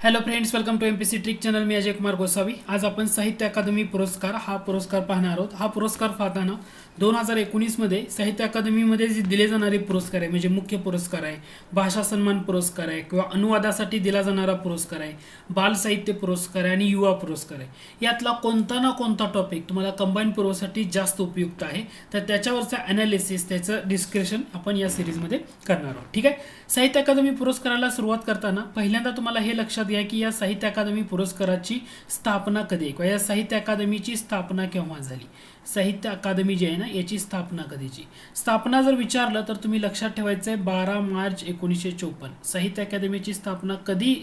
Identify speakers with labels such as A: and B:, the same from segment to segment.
A: Hello friends, welcome to MPC trick channel. मी अजय कुमार गोसावी. आज आपण साहित्य अकादमी पुरस्कार हा पुरस्कार पाहणार आहोत. हा पुरस्कार पाहताना 2019 मध्ये साहित्य अकादमीमध्ये जे दिले जाणारे पुरस्कार आहे, म्हणजे मुख्य पुरस्कार आहे, भाषा सन्मान पुरस्कार आहे किंवा अनुवादासाठी दिला जाणारा पुरस्कार आहे, बाल साहित्य पुरस्कार आहे आणि युवा पुरस्कार आहे, यातला कोणता ना कोणता टॉपिक तुम्हाला कंबाईन पुरवसाठी जास्त उपयुक्त आहे, तर त्याच्यावरचा ॲनालिसिस, त्याचं डिस्कशन आपण या सिरीजमध्ये करणार आहोत. ठीक आहे. साहित्य अकादमी पुरस्काराला सुरुवात करताना पहिल्यांदा तुम्हाला हे लक्षात घ्या की या साहित्य अकादमी पुरस्काराची स्थापना कधी आहे किंवा या साहित्य अकादमीची स्थापना केव्हा झाली. साहित्य अकादमी जी आहे ना, याची स्थापना कधीची. स्थापना जर विचारलं तर तुम्ही लक्षात ठेवायचं आहे 12 मार्च 1954. साहित्य अकादमीची स्थापना कधी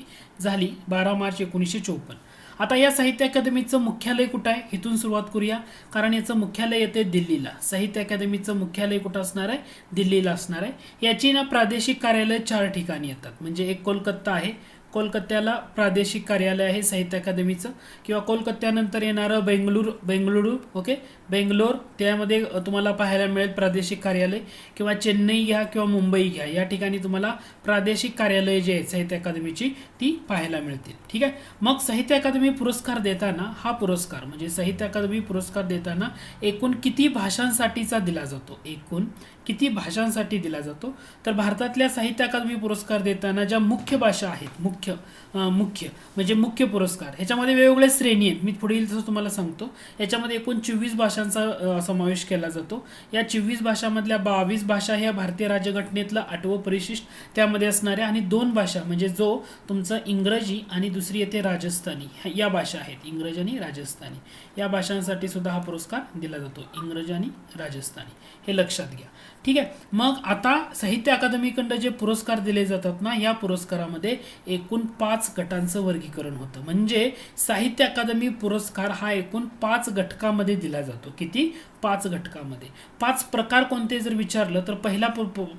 A: झाली? 12 मार्च 1954. आता या साहित्य अकादमीचं मुख्यालय कुठं आहे, इथून सुरुवात करूया. कारण याचं मुख्यालय येते दिल्लीला. साहित्य अकादमीचं मुख्यालय कुठं असणार आहे? दिल्लीला असणार आहे. याची ना प्रादेशिक कार्यालय 4 ठिकाणी येतात. म्हणजे एक कोलकाता आहे, कोलकात्याला प्रादेशिक कार्यालय आहे साहित्य अकादमीचं, किंवा कोलकात्यानंतर येणारं बेंगळुरू, ओके, बेंगलोर, त्यामध्ये तुम्हाला पाहायला मिळेल प्रादेशिक कार्यालय, किंवा चेन्नई घ्या किंवा मुंबई घ्या, या ठिकाणी तुम्हाला प्रादेशिक कार्यालय जे आहेत साहित्य अकादमीची ती पाहायला मिळतील. ठीक आहे. मग साहित्य अकादमी पुरस्कार देताना हा पुरस्कार म्हणजे साहित्य अकादमी पुरस्कार देताना एकूण किती भाषांसाठीचा दिला जातो? एकूण किती भाषांसाठी दिला जातो? तर भारतातल्या साहित्य अकादमी पुरस्कार देताना ज्या मुख्य भाषा आहेत, मुख्य म्हणजे मुख्य पुरस्कार, ह्याच्यामध्ये वेगवेगळ्या श्रेणी आहेत. मी पुढील जसं तुम्हाला सांगतो. याच्यामध्ये एकूण 24 भाषांचा समावेश केला जातो. या 24 भाषांमधल्या 22 भाषा ह्या भारतीय राज्यघटनेतलं 8वं परिशिष्ट त्यामध्ये असणाऱ्या, आणि 2 भाषा म्हणजे जो तुमचं इंग्रजी आणि दुसरी येते राजस्थानी, या भाषा आहेत, इंग्रजी आणि राजस्थानी. या भाषांसाठी सुद्धा हा पुरस्कार दिला जातो, इंग्रजी आणि राजस्थानी. हे लक्षात घ्या. ठीक आहे. मग आता साहित्य अकादमीकडे जे पुरस्कार दिले जातात ना, या पुरस्कारामध्ये एकूण 5 गटांचं वर्गीकरण होतं. म्हणजे साहित्य अकादमी पुरस्कार हा एकूण 5 घटकामध्ये दिला जातो. किती? 5 घटकामध्ये. 5 प्रकार कोणते जर विचारलं तर पहिला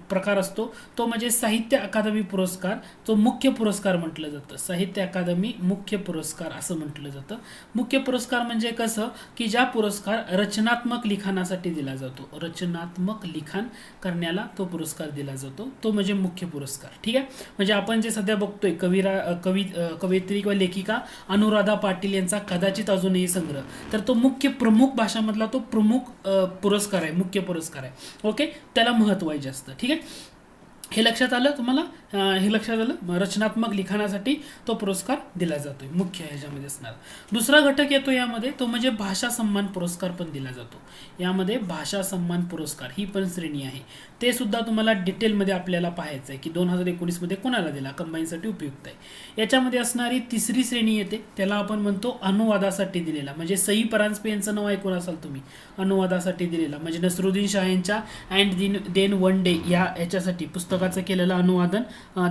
A: प्रकार असतो तो म्हणजे साहित्य अकादमी पुरस्कार, जो मुख्य पुरस्कार म्हटलं जातं. साहित्य अकादमी मुख्य पुरस्कार असं म्हटलं जातं. मुख्य पुरस्कार म्हणजे कसं की ज्या पुरस्कार रचनात्मक लिखाणासाठी दिला जातो, रचनात्मक लिखाण करण्याला तो पुरस्कार दिला जातो, तो म्हणजे मुख्य पुरस्कार. ठीक आहे. म्हणजे आपण जे सध्या बघतोय कवयित्री किंवा लेखिका अनुराधा पाटील यांचा कदाचित अजूनही संग्रह, तर तो प्रमुख भाषामधला तो प्रमुख पुरस्कार आहे, मुख्य पुरस्कार आहे. ओके, त्याला महत्त्व आहे जास्त. ठीक आहे. हे लक्षात आलं तुम्हाला? हे लक्षात आलं? रचनात्मक लिखाणासाठी तो पुरस्कार दिला जातोय, मुख्य ह्याच्यामध्ये असणार. दुसरा घटक येतो यामध्ये, तो म्हणजे भाषा सन्मान पुरस्कार पण दिला जातो. यामध्ये भाषा सन्मान पुरस्कार ही पण श्रेणी आहे. ते सुद्धा तुम्हाला डिटेलमध्ये आपल्याला पाहायचं आहे की 2019 मध्ये कोणाला दिला, कंबाईनसाठी उपयुक्त आहे. याच्यामध्ये असणारी तिसरी श्रेणी येते, त्याला आपण म्हणतो अनुवादासाठी दिलेला. म्हणजे सई परांजपे यांचं नाव ऐकून असाल तुम्ही, अनुवादासाठी दिलेला. म्हणजे नसरुद्दीन शाह यांच्या अँड देन वन डे याच्यासाठी पुस्तकाचं केलेलं अनुवादन,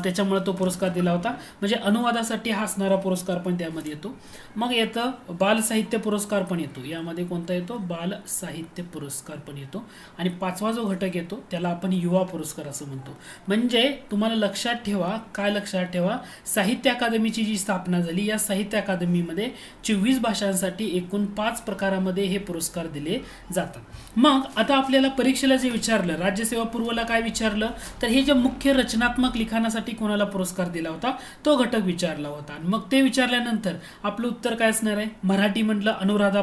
A: त्याच्यामुळे तो पुरस्कार दिला होता. म्हणजे अनुवादासाठी हा असणारा पुरस्कार पण त्यामध्ये येतो. मग येतं बाल साहित्य पुरस्कार पण येतो. यामध्ये कोणता येतो? बाल साहित्य पुरस्कार पण येतो. आणि 5वा जो घटक येतो त्याला आपण युवा पुरस्कार असं म्हणतो. म्हणजे तुम्हाला लक्षात ठेवा, काय लक्षात ठेवा, साहित्य अकादमीची जी स्थापना झाली, या साहित्य अकादमीमध्ये 24 भाषांसाठी एकूण 5 प्रकारामध्ये हे पुरस्कार दिले जातात. मग आता आपल्याला परीक्षेला जे विचारलं, राज्यसेवा पूर्वला काय विचारलं, तर हे जे मुख्य रचनात्मक लिखाणासाठी कोणाला पुरस्कार दिला होता तो घटक विचारला होता. आणि मग ते विचारल्यानंतर आपलं उत्तर काय असणार आहे? मराठी म्हटलं अनुराधा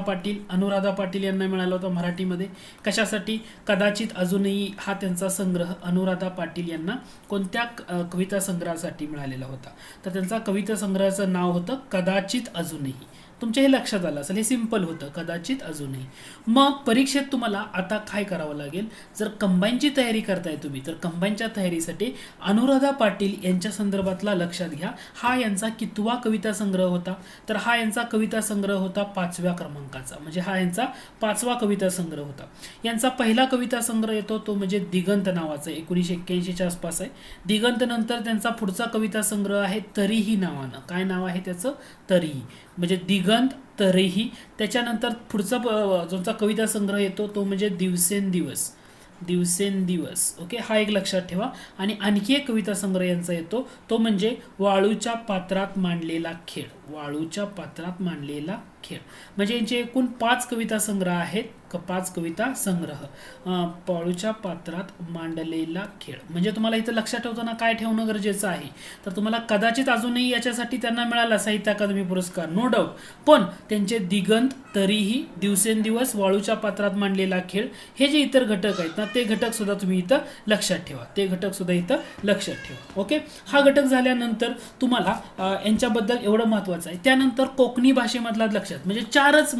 A: पाटील यांना मिळाला होता मराठीमध्ये. कशासाठी? कदाचित अजूनही हा त्यांचा संग्रह अनुराधा पाटील यांना कोणत्या कविता संग्रहासाठी मिळालेला होता, तर त्यांचा कविता संग्रहाचं नाव होतं कदाचित अजूनही. तुमच्या हे लक्षात आलं असेल, हे सिंपल होतं, कदाचित अजूनही. मग परीक्षेत तुम्हाला आता काय करावं लागेल, जर कंबाईनची तयारी करताय तुम्ही, तर कंबाईनच्या तयारीसाठी अनुराधा पाटील यांच्या संदर्भातला लक्षात घ्या. हा यांचा कितवा कविता संग्रह होता, तर हा यांचा कविता संग्रह होता 5व्या क्रमांकाचा. म्हणजे हा यांचा 5वा कविता संग्रह होता. यांचा पहिला कविता संग्रह येतो तो म्हणजे दिगंत नावाचा, 1981च्या आसपास आहे. दिगंत नंतर त्यांचा पुढचा कविता संग्रह आहे तरीही नावानं. काय नाव आहे त्याचं? तरीही. म्हणजे दिगंत, तरीही. त्याच्यानंतर पुढचा जोचा कविता संग्रह येतो तो म्हणजे दिवसेंदिवस. ओके, हा एक लक्षात ठेवा. आणि आणखी एक कविता संग्रह यांचा येतो तो म्हणजे वाळूच्या पात्रात मांडलेला खेळ. खेळ. म्हणजे यांचे एकूण 5 कविता संग्रह आहेत. 5 कविता संग्रह. वाळूच्या पात्रात मांडलेला खेळ. म्हणजे तुम्हाला इथं लक्षात ठेवताना काय ठेवणं गरजेचं आहे, तर तुम्हाला कदाचित अजूनही याच्यासाठी त्यांना मिळाला साहित्य अकादमी पुरस्कार, नो डाऊट. पण त्यांचे दिगंत, तरीही, दिवसेंदिवस, वाळूच्या पात्रात मांडलेला खेळ, हे जे इतर घटक आहेत ना, ते घटक सुद्धा तुम्ही इथं लक्षात ठेवा. ते घटक सुद्धा इथं लक्षात ठेवा. ओके. हा घटक झाल्यानंतर तुम्हाला यांच्याबद्दल एवढं महत्वाचं आहे. त्यानंतर कोकणी भाषेमधला लक्षात, म्हणजे 4च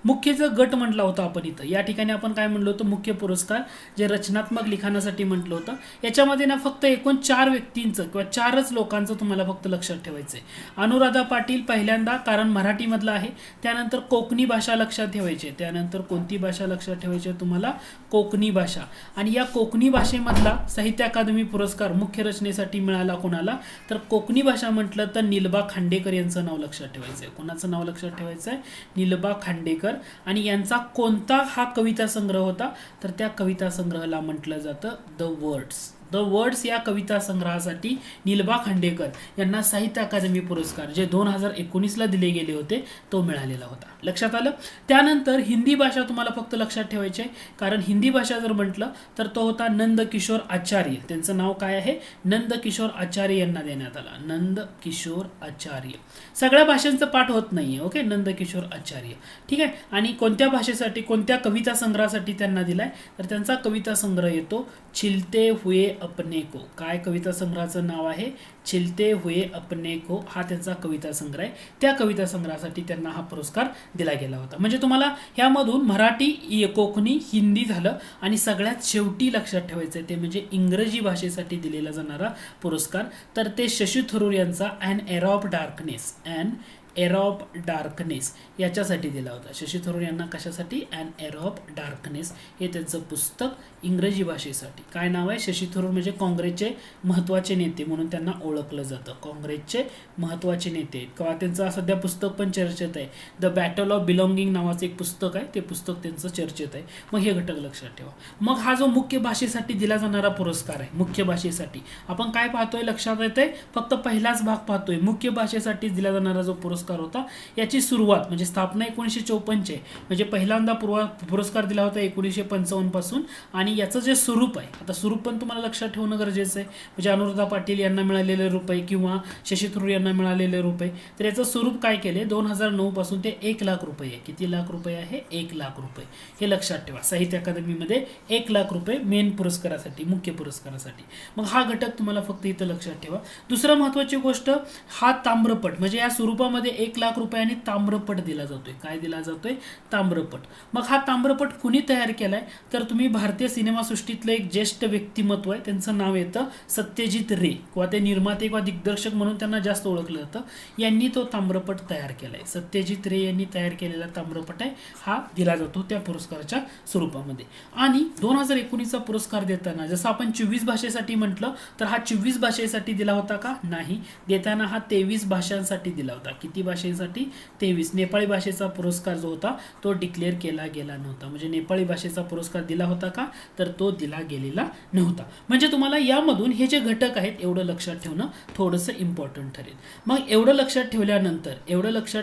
A: मुख्य जो गट म्हटला होता आपण इथं, या ठिकाणी आपण काय म्हणलो होतं, मुख्य पुरस्कार जे रचनात्मक लिखाणासाठी म्हटलं होतं. याच्यामध्ये ना फक्त एकूण 4 व्यक्तींचं किंवा 4च लोकांचं तुम्हाला फक्त लक्षात ठेवायचं आहे. अनुराधा पाटील पहिल्यांदा, कारण मराठीमधला आहे. त्यानंतर कोकणी भाषा लक्षात ठेवायची. त्यानंतर कोणती भाषा लक्षात ठेवायची तुम्हाला, कोकणी भाषा. आणि या कोकणी भाषेमधला साहित्य अकादमी पुरस्कार मुख्य रचनेसाठी मिळाला कोणाला, तर कोकणी भाषा म्हटलं तर नीलबा खांडेकर यांचं नाव लक्षात ठेवायचं आहे. कोणाचं नाव लक्षात ठेवायचं आहे, नीलबा खांडेकर. आणि यांचा कोणता हा कविता संग्रह होता, तर त्या कविता संग्रहाला म्हटलं जातं द वर्ड्स. द वर्ड्स या कविता संग्रहासाठी नीलबा खांडेकर यांना साहित्य अकादमी पुरस्कार जे 2019ला दिले गेले होते तो मिळालेला होता. लक्षात आलं. त्यानंतर हिंदी भाषा तुम्हाला फक्त लक्षात ठेवायची आहे, कारण हिंदी भाषा जर म्हटलं तर तो होता नंदकिशोर आचार्य. त्यांचं नाव काय आहे, नंदकिशोर आचार्य यांना देण्यात आला. नंदकिशोर आचार्य. सगळ्या भाषांचं पाठ होत नाहीये. ओके. नंदकिशोर आचार्य. ठीक आहे. आणि कोणत्या भाषेसाठी, कोणत्या कविता संग्रहासाठी त्यांना दिलाय, तर त्यांचा कविता संग्रह येतो छिलते हुए अपने को. काय कविता संग्रहाचं नाव आहे, छिलते हुए अपने को. हा त्यांचा कविता संग्रह आहे. त्या कविता संग्रहासाठी त्यांना हा पुरस्कार दिला गेला होता. म्हणजे तुम्हाला ह्यामधून मराठी, कोकणी, हिंदी झालं आणि सगळ्यात शेवटी लक्षात ठेवायचं ते म्हणजे इंग्रजी भाषेसाठी दिलेला जाणारा पुरस्कार, तर ते शशी थरूर यांचा an era of darkness, an era of darkness याच्यासाठी दिला होता. शशी थरूर यांना कशासाठी, ॲन एरा ऑफ डार्कनेस हे त्यांचं पुस्तक इंग्रजी भाषेसाठी. काय नाव आहे, शशी थरूर म्हणजे काँग्रेसचे महत्त्वाचे नेते म्हणून त्यांना ओळखलं जातं. काँग्रेसचे महत्त्वाचे नेते किंवा त्यांचं सध्या पुस्तक पण चर्चेत आहे, द बॅटल ऑफ बिलॉंगिंग नावाचं एक पुस्तक आहे. ते पुस्तक त्यांचं चर्चेत आहे. मग हे घटक लक्षात ठेवा. मग हा जो मुख्य भाषेसाठी दिला जाणारा पुरस्कार आहे, मुख्य भाषेसाठी आपण काय पाहतोय, लक्षात येतंय, फक्त पहिलाच भाग पाहतोय. मुख्य भाषेसाठी दिला जाणारा जो पुरस्कार होता याची सुरुवात म्हणजे स्थापना 1954 म्हणजे पहिल्यांदा पुरस्कार दिला होता 1955 पासून. आणि याचं जे स्वरूप आहे, आता स्वरूप पण तुम्हाला लक्षात ठेवणं गरजेचं आहे. म्हणजे अनुराधा पाटील यांना मिळालेले रुपये किंवा शशी थरूर यांना मिळालेले रुपये, तर याचं स्वरूप काय केले, 2009 पासून ते 1 लाख रुपये आहे. किती लाख रुपये आहे, 1 लाख रुपये. हे लक्षात ठेवा. साहित्य अकादमीमध्ये 1 लाख रुपये मेन पुरस्कारासाठी, मुख्य पुरस्कारासाठी. मग हा घटक तुम्हाला फक्त इथं लक्षात ठेवा. दुसरं महत्वाची गोष्ट, हा ताम्रपट म्हणजे या स्वरूपामध्ये 1 लाख रुपयांनी ताम्रपट दिला जातोय. काय दिला जातोय, ताम्रपट. मग हा ताम्रपट कुणी तयार केलाय, तर तुम्ही भारतीय सिनेमासृष्टीतलं एक ज्येष्ठ व्यक्तिमत्व आहे, त्यांचं नाव येतं सत्यजित रे, किंवा ते निर्माते किंवा दिग्दर्शक म्हणून त्यांना जास्त ओळखलं जातं. यांनी तो ताम्रपट तयार केलाय. सत्यजित रे यांनी तयार केलेला ताम्रपट आहे, हा दिला जातो त्या पुरस्काराच्या स्वरूपामध्ये. आणि 2019चा पुरस्कार देताना जसं आपण 24 भाषेसाठी म्हटलं, तर हा 24 भाषेसाठी दिला होता का, नाही. देताना हा 23 भाषांसाठी दिला होता. किती भाषेसाठी, 23. नेपाळी भाषेचा पुरस्कार जो होता तो डिक्लेअर केला गेला नव्हता. म्हणजे नेपाळी भाषेचा पुरस्कार दिला होता का, तर तो दिला गेलेला नव्हता. म्हणजे तुम्हाला यामधून हे जे घटक आहेत एवढं लक्षात ठेवणं थोडंसं इम्पॉर्टंट ठरेल. मग एवढं लक्षात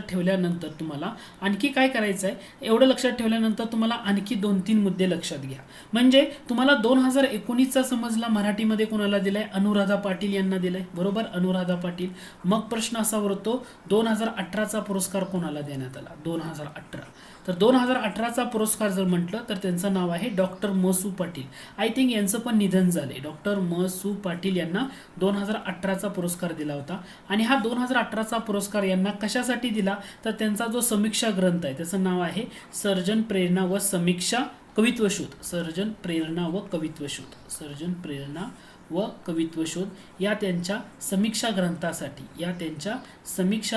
A: ठेवल्यानंतर तुम्हाला आणखी काय करायचं आहे, एवढं लक्षात ठेवल्यानंतर तुम्हाला आणखी 2-3 मुद्दे लक्षात घ्या. म्हणजे तुम्हाला 2019चा समजला मराठीमध्ये कोणाला दिलाय, अनुराधा पाटील यांना दिलाय, बरोबर, अनुराधा पाटील. मग प्रश्न असा उरतो 2018चा पुरस्कार कोणाला देण्यात आला, 2018. तर 2018चा पुरस्कार जर म्हटलं तर त्यांचं नाव आहे डॉक्टर महसू पाटील. आय थिंक यांचं पण निधन झालंय. डॉक्टर महसू पाटील यांना 2018चा पुरस्कार दिला होता. आणि हा 2018चा पुरस्कार यांना कशासाठी दिला, तर त्यांचा जो समीक्षा ग्रंथ आहे त्याचं नाव आहे सर्जन प्रेरणा व समीक्षा कवित्वशोध. सर्जन प्रेरणा व कवित्वशोध, सर्जन प्रेरणा व कवित्वशोध या त्यांच्या समीक्षा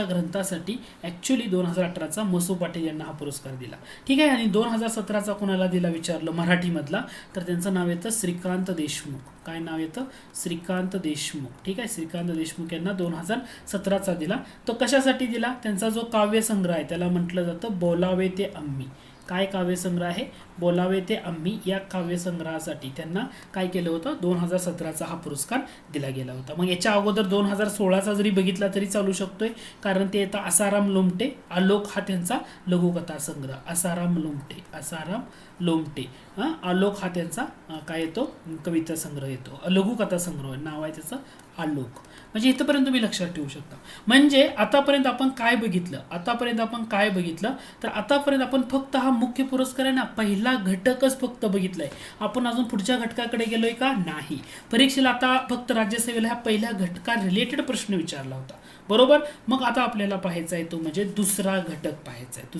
A: ग्रंथासाठी ॲक्च्युली 2018चा महसू पाटील यांना हा पुरस्कार दिला. ठीक आहे. आणि 2017चा कोणाला दिला विचारलं मराठीमधला, तर त्यांचं नाव येतं श्रीकांत देशमुख. काय नाव येतं, श्रीकांत देशमुख. ठीक आहे. श्रीकांत देशमुख यांना 2017चा दिला. तो कशासाठी दिला, त्यांचा जो काव्यसंग्रह आहे त्याला म्हटलं जातं बोलावे ते आम्ही. काय काव्यसंग्रह आहे? बोलावे ते आम्ही या काव्यसंग्रहासाठी त्यांना काय केलं होतं? 2017चा हा पुरस्कार दिला गेला होता. मग याच्या अगोदर 2016चा जरी बघितला तरी चालू शकतोय, कारण ते येतं आसाराम लोमटे, आलोक हा त्यांचा लघुकथा संग्रह. आसाराम लोमटे आलोक हा त्यांचा काय येतो? कविता संग्रह येतो, लघुकथा संग्रह नाव आहे त्याचं आलोक. म्हणजे इथपर्यंत तुम्ही लक्षात ठेवू शकता. म्हणजे आतापर्यंत आपण काय बघितलं? तर आतापर्यंत आपण फक्त हा मुख्य पुरस्कार आहे ना, पहिला घटकच फक्त बघितलाय. आपण अजून पुढच्या घटकाकडे गेलोय का? नाही. परीक्षेला आता फक्त राज्यसेवेला ह्या पहिल्या घटका रिलेटेड प्रश्न विचारला होता, बरोबर. मग आता आपल्याला पाहायचा आहे तो म्हणजे दुसरा घटक पाहायचा आहे.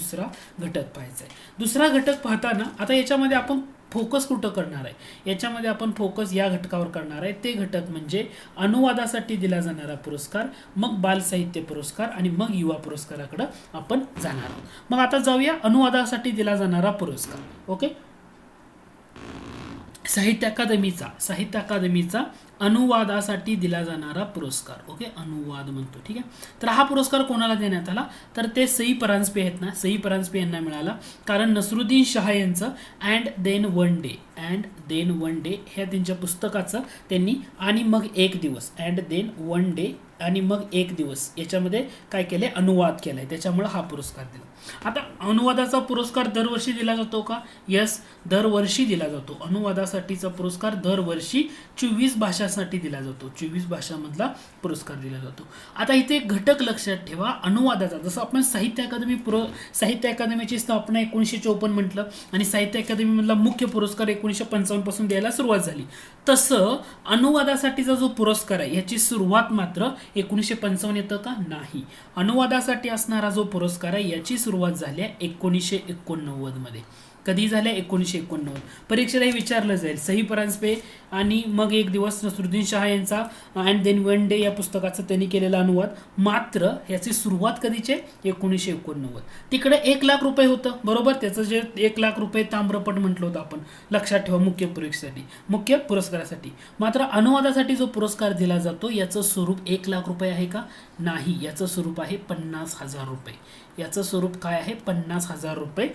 A: दुसरा घटक पाहताना आता याच्यामध्ये आपण फोकस कुठं करणार आहे? याच्यामध्ये आपण फोकस या घटकावर करणार आहे. ते घटक म्हणजे अनुवादासाठी दिला जाणारा पुरस्कार, मग बाल साहित्य पुरस्कार आणि मग युवा पुरस्काराकडे आपण जाणार आहोत. मग आता जाऊया अनुवादासाठी दिला जाणारा पुरस्कार. ओके, साहित्य अकादमीचा अनुवादासाठी दिला जाणारा पुरस्कार. ओके, अनुवाद म्हणतो, ठीक आहे. तर हा पुरस्कार कोणाला देण्यात आला? तर ते सई परांजपे आहेत ना, सई परांजपे यांना मिळाला. कारण नसरुद्दीन शाह यांचं अँड देन वन डे ह्या त्यांच्या पुस्तकाचं त्यांनी आणि मग एक दिवस, अँड देन वन डे आणि मग एक दिवस याच्यामध्ये काय केले? अनुवाद केलाय, त्याच्यामुळे हा पुरस्कार दिला. आता अनुवादाचा पुरस्कार दरवर्षी दिला जातो का? यस, दरवर्षी दिला जातो. अनुवादासाठीचा पुरस्कार दरवर्षी 24 भाषांसाठी दिला जातो. 24 भाषांमधला पुरस्कार दिला जातो. आता इथे एक घटक लक्षात ठेवा अनुवादाचा. जसं आपण साहित्य अकादमीची स्थापना 1954 म्हटलं आणि साहित्य अकादमीमधला मुख्य पुरस्कार 1955 पासून द्यायला सुरुवात झाली, तसं अनुवादासाठीचा जो पुरस्कार आहे याची सुरुवात मात्र 1955 येतं का? नाही. अनुवादासाठी असणारा जो पुरस्कार आहे याची सुरुवात झाली 1989 मध्ये. कधी झाल्या? 1989. परीक्षेला हे विचारलं जाईल. सई परांजपे आणि मग एक दिवस नसरुद्दीन शाह यांचा अँड देन वन डे या पुस्तकाचं त्यांनी केलेला अनुवाद. मात्र याची सुरुवात कधीचे? 1989. तिकडे 1 लाख रुपये होतं, बरोबर. त्याचं जे 1 लाख रुपये ताम्रपट म्हटलं होतं आपण, लक्षात ठेवा, मुख्य पुरस्कारासाठी. मात्र अनुवादासाठी जो पुरस्कार दिला जातो याचं स्वरूप 1 लाख रुपये आहे का? नाही. याचं स्वरूप आहे 50,000 रुपये. याचं स्वरूप काय आहे? 50,000 रुपये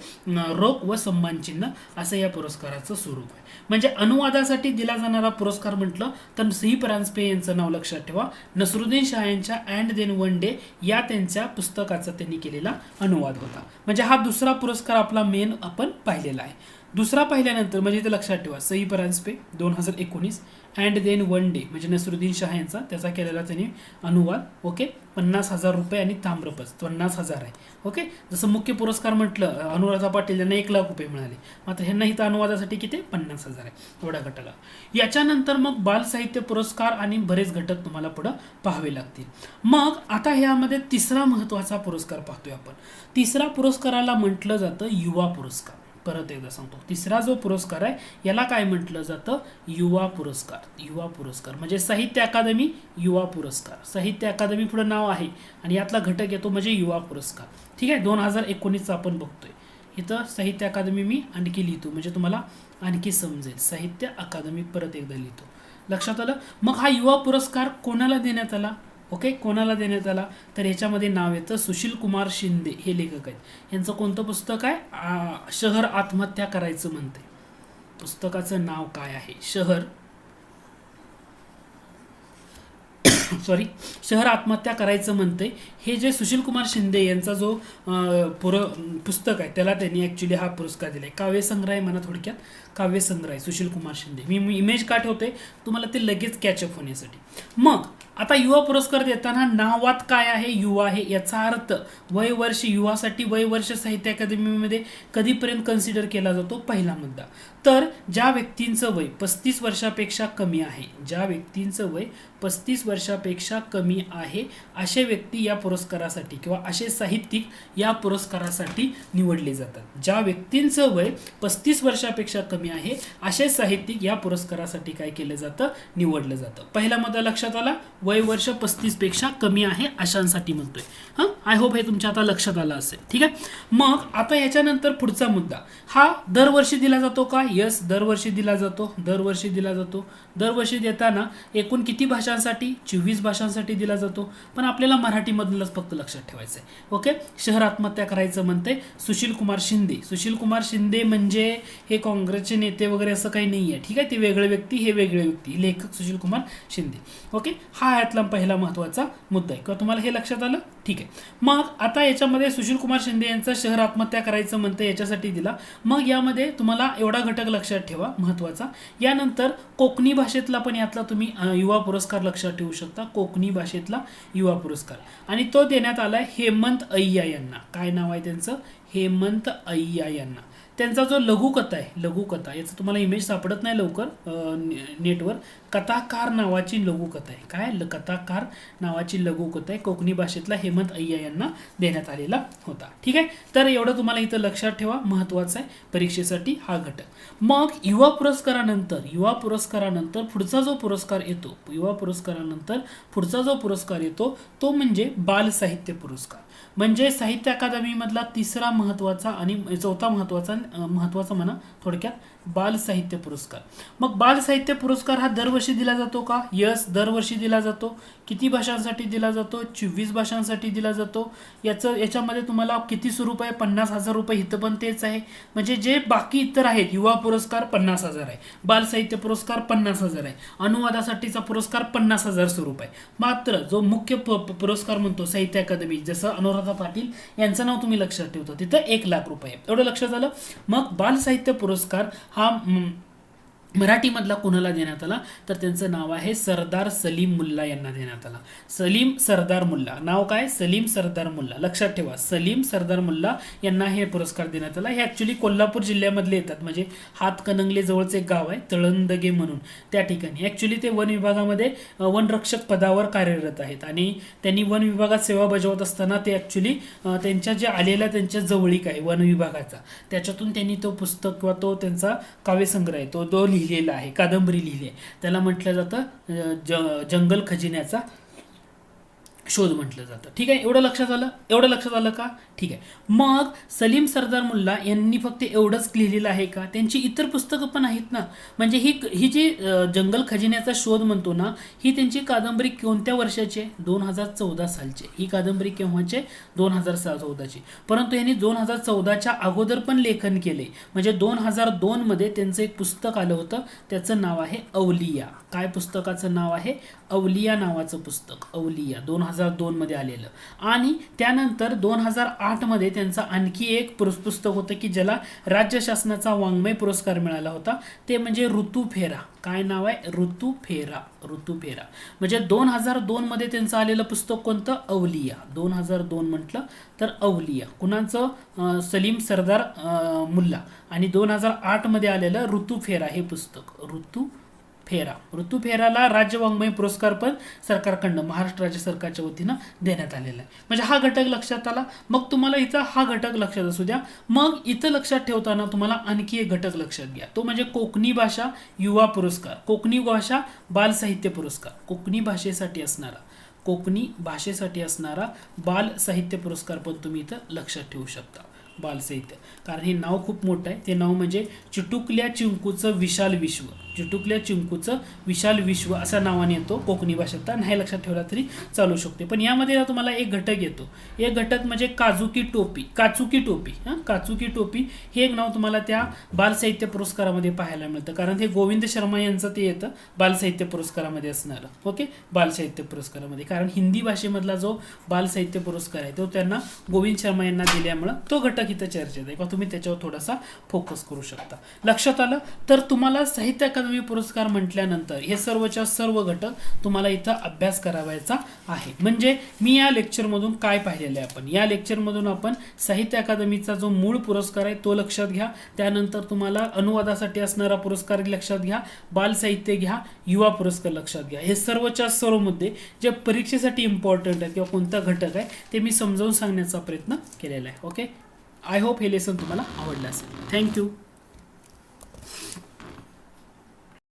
A: रोख व सन्मान चिन्ह असं या पुरस्काराचं स्वरूप आहे. म्हणजे अनुवादासाठी दिला जाणारा पुरस्कार म्हटलं तर सई परांजपे यांचं नाव लक्षात ठेवा. नसरुद्दीन शाह यांच्या अँड देन वन डे या त्यांच्या पुस्तकाचा त्यांनी केलेला अनुवाद होता. म्हणजे हा दुसरा पुरस्कार आपला मेन आपण पाहिलेला आहे. दुसरा पाहिल्यानंतर म्हणजे ते लक्षात ठेवा, Sai Paranjpe 2019 and then one day म्हणजे नसरुद्दीन शाह यांचा त्याचा केलेला त्यांनी अनुवाद. ओके, 50,000 रुपये आणि ताम्रपत्र 50,000 आहे. ओके, जसं मुख्य पुरस्कार म्हटलं अनुराधा पाटील यांना 1 लाख रुपये मिळाले, मात्र ह्यांना इथं अनुवादासाठी किती? 50,000 आहे. एवढा घटक. याच्यानंतर मग बाल साहित्य पुरस्कार आणि बरेच घटक तुम्हाला पुढे पाहावे लागतील. मग आता ह्यामध्ये तिसरा महत्वाचा पुरस्कार पाहतोय आपण. तिसरा पुरस्काराला म्हटलं जातं युवा पुरस्कार. परत एकदा सांगतो, तिसरा जो पुरस्कार आहे याला काय म्हटलं जातं? युवा पुरस्कार म्हणजे साहित्य अकादमी युवा पुरस्कार. साहित्य अकादमी पुढे नाव आहे आणि यातला घटक येतो म्हणजे युवा पुरस्कार. ठीक आहे, 2019चा आपण बघतोय. इथं साहित्य अकादमी मी आणखी लिहितो म्हणजे तुम्हाला आणखी समजेल. साहित्य अकादमी परत एकदा लिहितो, लक्षात आलं. मग हा युवा पुरस्कार कोणाला देण्यात आला? ओके, कोणाला देण्यात आला? तर ह्याच्यामध्ये नाव येतं सुशील कुमार शिंदे, हे लेखक आहेत. यांचं कोणतं पुस्तक आहे? शहर आत्महत्या करायचं म्हणते. पुस्तकाचं नाव काय आहे? शहर आत्महत्या करायचं म्हणते. हे जे सुशील कुमार शिंदे यांचा जो पुस्तक आहे त्याला त्यांनी ॲक्च्युली हा पुरस्कार दिलाय. काव्यसंग्रह आहे म्हणा, थोडक्यात काव्यसंग्रह आहे सुशील कुमार शिंदे. मी इमेज का ठेवते तुम्हाला ते लगेच कॅचअप होण्यासाठी. मग आता युवा पुरस्कार देताना नावात काय आहे? युवा आहे. याचा अर्थ वयवर्ष, युवासाठी वयवर्ष साहित्य अकादमीमध्ये कधीपर्यंत कन्सिडर केला जातो? पहिला मुद्दा. तर ज्या व्यक्तींचं वय 35 वर्षापेक्षा कमी आहे, ज्या व्यक्तींचं वय 35 वर्षापेक्षा कमी आहे असे व्यक्ती या पुरस्कारासाठी किंवा असे साहित्यिक या पुरस्कारासाठी निवडले जातात. ज्या व्यक्तींचं वय 35 वर्षापेक्षा कमी कमी आहे असे साहित्यिक या पुरस्कारासाठी काय केलं जातं, निवडलं जातं. पहिला मुद्दा लक्षात आला, वय वर्ष 35 पेक्षा कमी आहे अशांसाठी म्हणतोय. हां, आय होप हे तुमच्या आता लक्षात आलं असेल. ठीक आहे. मग आता याच्यानंतर पुढचा मुद्दा, हा दरवर्षी दिला जातो का? यस, दरवर्षी दिला जातो. दरवर्षी दिला जातो. दरवर्षी देताना एकूण किती भाषांसाठी? 24 भाषांसाठी दिला जातो. पण आपल्याला मराठीमधलंच फक्त लक्षात ठेवायचं आहे. ओके. शहर आत्महत्या करायचं म्हणते सुशील कुमार शिंदे. सुशील कुमार शिंदे म्हणजे हे काँग्रेसचे नेते वगैरे असं काही नाही आहे. ठीक आहे. ते वेगळे व्यक्ती, हे वेगळे व्यक्ती. लेखक सुशील कुमार शिंदे. ओके. हा यातला पहिला महत्त्वाचा मुद्दा आहे. किंवा तुम्हाला हे लक्षात आलं? ठीक आहे. मग आता याच्यामध्ये सुशील कुमार शिंदे यांचं शहर आत्महत्या करायचं म्हणते याच्यासाठी दिला. मग यामध्ये तुम्हाला एवढा घटक लक्षात ठेवा महत्त्वाचा. यानंतर कोकणी भाषेतला पण यातला तुम्ही युवा पुरस्कार लक्षात ठेवू शकता. कोकणी भाषेतला युवा पुरस्कार, आणि तो देण्यात आलाय हेमंत अय्या यांना. काय नाव आहे त्यांचं? हेमंत अय्या यांना. त्यांचा जो लघुकथा आहे, लघुकथा, याचं तुम्हाला इमेज सापडत नाही लवकर नेटवर. कथाकार नावाची लघुकथा आहे. काय? कथाकार नावाची लघुकथा आहे. कोकणी भाषेतला हेमंत अय्या यांना देण्यात आलेला होता. ठीक आहे. तर एवढं तुम्हाला इथं लक्षात ठेवा, महत्त्वाचं आहे परीक्षेसाठी हा घटक. मग युवा पुरस्कारानंतर पुढचा जो पुरस्कार येतो, युवा पुरस्कारानंतर पुढचा जो पुरस्कार येतो तो म्हणजे बाल साहित्य पुरस्कार. म्हणजे साहित्य अकादमीमधला तिसरा महत्त्वाचा आणि चौथा महत्त्वाचा म्हणा थोडक्यात बाल साहित्य पुरस्कार. मग बाल साहित्य पुरस्कार हा दरवर्षी दिला जातो का? यस, दरवर्षी दिला जातो. किती भाषांसाठी दिला जातो? 24 भाषांसाठी दिला जातो. याच्यामध्ये तुम्हाला किती स्वरूप आहे? 50,000 रुपये. इथं पण तेच आहे. म्हणजे जे बाकी इतर आहेत, युवा पुरस्कार 50,000 आहे, बाल साहित्य पुरस्कार 50,000 आहे, अनुवादासाठीचा पुरस्कार 50,000 स्वरूप आहे. मात्र जो मुख्य पुरस्कार म्हणतो साहित्य अकादमी, जसं अनुराधा पाटील यांचं नाव तुम्ही लक्षात ठेवता, तिथं 1,00,000 रुपये. एवढं लक्षात झालं. मग बाल साहित्य पुरस्कार हा मराठीमधला कोणाला देण्यात आला? तर त्यांचं नाव आहे सरदार सलीम मुल्ला यांना देण्यात आला. सलीम सरदार मुल्ला. नाव काय? सलीम सरदार मुल्ला. लक्षात ठेवा, सलीम सरदार मुल्ला यांना हे पुरस्कार देण्यात आला. हे ॲक्च्युली कोल्हापूर जिल्ह्यामधले येतात. म्हणजे हातकणंगले जवळचं एक गाव आहे तळंदगे म्हणून, त्या ठिकाणी. ॲक्च्युली ते वन विभागामध्ये वनरक्षक पदावर कार्यरत आहेत आणि त्यांनी वन विभागात सेवा बजावत असताना ते ॲक्च्युली त्यांच्या जे आलेला त्यांच्या जवळीक आहे वन विभागाचा, त्याच्यातून त्यांनी तो पुस्तक किंवा तो त्यांचा काव्यसंग्रह आहे तो लिहिलेला आहे, कादंबरी लिहिली आहे. त्याला म्हटलं जातं जंगल खजिन्याचा शोध म्हटलं जातं. ठीक आहे. एवढं लक्षात आलं का? ठीक आहे. मग सलीम सरदार मुल्ला यांनी फक्त एवढंच लिहिलेलं आहे का? त्यांची इतर पुस्तकं पण आहेत ना. म्हणजे ही जी जंगल खजिन्याचा शोध म्हणतो ना, ही त्यांची कादंबरी कोणत्या वर्षाची आहे? 2014 सालची. ही कादंबरी केव्हाची? 2014ची. परंतु यांनी 2014च्या अगोदर पण लेखन केले. म्हणजे 2002 मध्ये त्यांचं एक पुस्तक आलं होतं, त्याचं नाव आहे अवलिया. काय पुस्तकाचं नाव आहे? अवलिया नावाचं पुस्तक. अवलिया 2002 मध्ये आलेलं. आणि त्यानंतर 2008 मध्ये त्यांचं आणखी एक पुस्तक होतं की ज्याला राज्य शासनाचा वाङ्मय पुरस्कार मिळाला होता. ते म्हणजे ऋतुफेरा. काय नाव आहे? ऋतुफेरा. म्हणजे 2002 मध्ये त्यांचं आलेलं पुस्तक कोणतं? अवलिया. 2002 म्हटलं तर अवलिया. कुणाचं? सलीम सरदार मुल्ला. आणि 2008 मध्ये आलेलं ऋतुफेरा हे पुस्तक. ऋतुफेराला राज्य वाङ्मय पुरस्कार पण सरकारकडनं, महाराष्ट्र राज्य सरकारच्या वतीनं देण्यात आलेला आहे. म्हणजे हा घटक लक्षात आला. मग तुम्हाला इथं हा घटक लक्षात असू द्या. मग इथं लक्षात ठेवताना तुम्हाला आणखी एक घटक लक्षात घ्या, तो म्हणजे कोकणी भाषा युवा पुरस्कार, कोकणी भाषा बाल साहित्य पुरस्कार. कोकणी भाषेसाठी असणारा बाल साहित्य पुरस्कार पण तुम्ही इथं लक्षात ठेवू शकता. बाल साहित्य, कारण हे नाव खूप मोठं आहे. ते नाव म्हणजे चिटुकल्या चिंकूचं विशाल विश्व. चिटुकल्या चिंकूचं विशाल विश्व असा नावाने येतो कोकणी भाषेत. नाही लक्षात ठेवला तरी चालू शकते. पण यामध्ये तुम्हाला एक घटक येतो. एक घटक म्हणजे काचुकी टोपी हे एक नाव तुम्हाला त्या बाल साहित्य पुरस्कारामध्ये पाहायला मिळतं. कारण हे गोविंद शर्मा यांचं ते येतं बाल साहित्य पुरस्कारामध्ये असणारं. ओके. बाल साहित्य पुरस्कारामध्ये, कारण हिंदी भाषेमधला जो बाल साहित्य पुरस्कार आहे तो त्यांना गोविंद शर्मा यांना दिल्यामुळं तो घटक इथं चर्चेत आहे. किंवा तुम्ही त्याच्यावर थोडासा फोकस करू शकता. लक्षात आलं? तर तुम्हाला साहित्य अकादमी पुरस्कार म्हटल्यानंतर हे सर्वच्या सर्व घटक तुम्हाला इथं अभ्यास करावायचा आहे. म्हणजे मी या लेक्चरमधून काय पाहिलेलं आहे? आपण या लेक्चरमधून आपण साहित्य अकादमीचा जो मूळ पुरस्कार आहे तो लक्षात घ्या. त्यानंतर तुम्हाला अनुवादासाठी असणारा पुरस्कार लक्षात घ्या, बाल साहित्य घ्या, युवा पुरस्कार लक्षात घ्या. हे सर्वच्या सर्व मुद्दे जे परीक्षेसाठी इम्पॉर्टंट आहेत किंवा कोणता घटक आहे ते मी समजावून सांगण्याचा प्रयत्न केलेला आहे. ओके. आय होप हे लेसन तुम्हाला आवडलं असेल. थँक्यू.